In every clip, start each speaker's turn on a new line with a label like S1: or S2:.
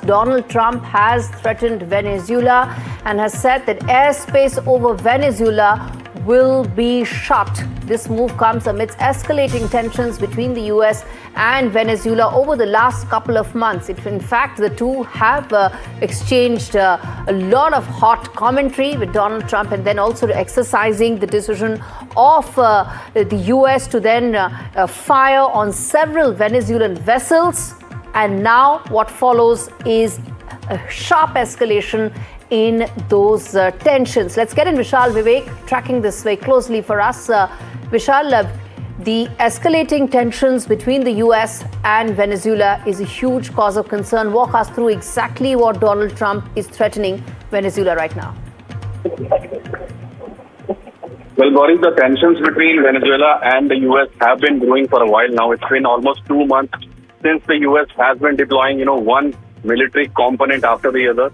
S1: Donald Trump has threatened Venezuela and has said that airspace over Venezuela will be shut. This move comes amidst escalating tensions between the US and Venezuela over the last couple of months. In fact, the two have exchanged a lot of hot commentary with Donald Trump, and then also exercising the decision of the US to then fire on several Venezuelan vessels. And now what follows is a sharp escalation in those tensions. Let's get in Vishal Vivek, tracking this very closely for us. Vishal, the escalating tensions between the US and Venezuela is a huge cause of concern. Walk us through exactly what Donald Trump is threatening Venezuela right now.
S2: Well, Boris, the tensions between Venezuela and the US have been brewing for a while now. It's been almost 2 months since the US has been deploying, one military component after the other.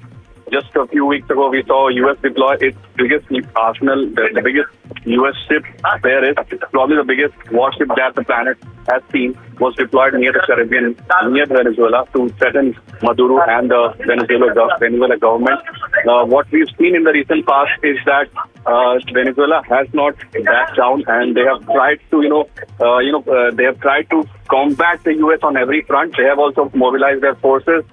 S2: Just a few weeks ago, we saw US deploy its biggest arsenal, the biggest US ship there is, probably the biggest warship that the planet has seen, was deployed near the Caribbean, near Venezuela, to threaten Maduro and the Venezuela government. What we've seen in the recent past is that Venezuela has not backed down, and they have tried to, they have tried to combat the US on every front. They have also mobilized their forces.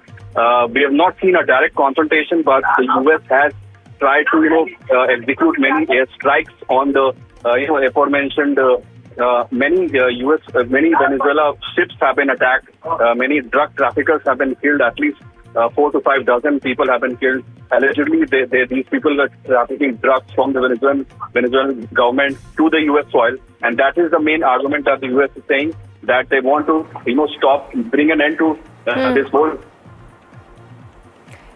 S2: We have not seen a direct confrontation, but the US has tried to, execute many airstrikes on the, aforementioned many Venezuela ships have been attacked. Many drug traffickers have been killed. At least 4 to 5 dozen people have been killed. Allegedly, these people are trafficking drugs from the Venezuelan government to the US soil, and that is the main argument that the US is saying, that they want to, stop, bring an end to this whole.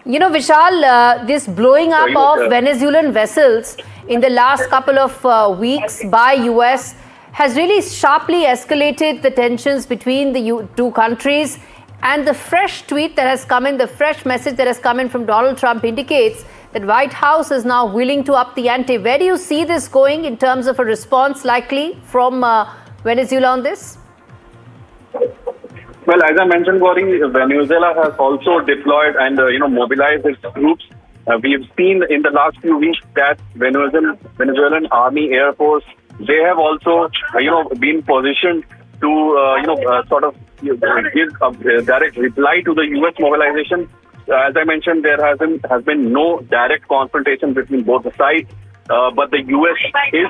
S1: Vishal, this blowing up of Venezuelan vessels in the last couple of weeks by US has really sharply escalated the tensions between the two countries. And the fresh tweet that has come in, the fresh message that has come in from Donald Trump indicates that White House is now willing to up the ante. Where do you see this going in terms of a response likely from Venezuela on this?
S2: Well, as I mentioned, Gauri, Venezuela has also deployed and mobilized its troops. We've seen in the last few weeks that Venezuelan Army, Air Force, they have also been positioned to sort of give a direct reply to the US mobilization. As I mentioned, there has been no direct confrontation between both the sides, but the US is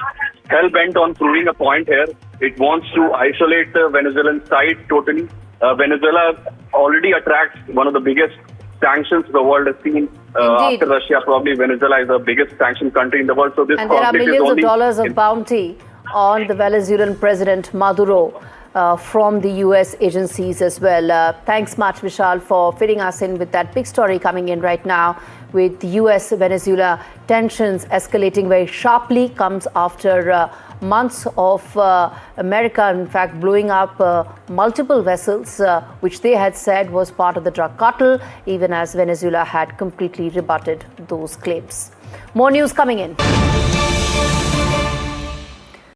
S2: hell bent on proving a point here. It wants to isolate the Venezuelan side totally. Venezuela already attracts one of the biggest sanctions the world has seen. After Russia, probably Venezuela is the biggest sanctioned country in the world. So this
S1: and there are millions of dollars of bounty on the Venezuelan President Maduro from the US agencies as well. Thanks much, Vishal, for fitting us in with that big story coming in right now, with US-Venezuela tensions escalating very sharply. Comes after months of America, in fact, blowing up multiple vessels, which they had said was part of the drug cartel, even as Venezuela had completely rebutted those claims. More news coming in.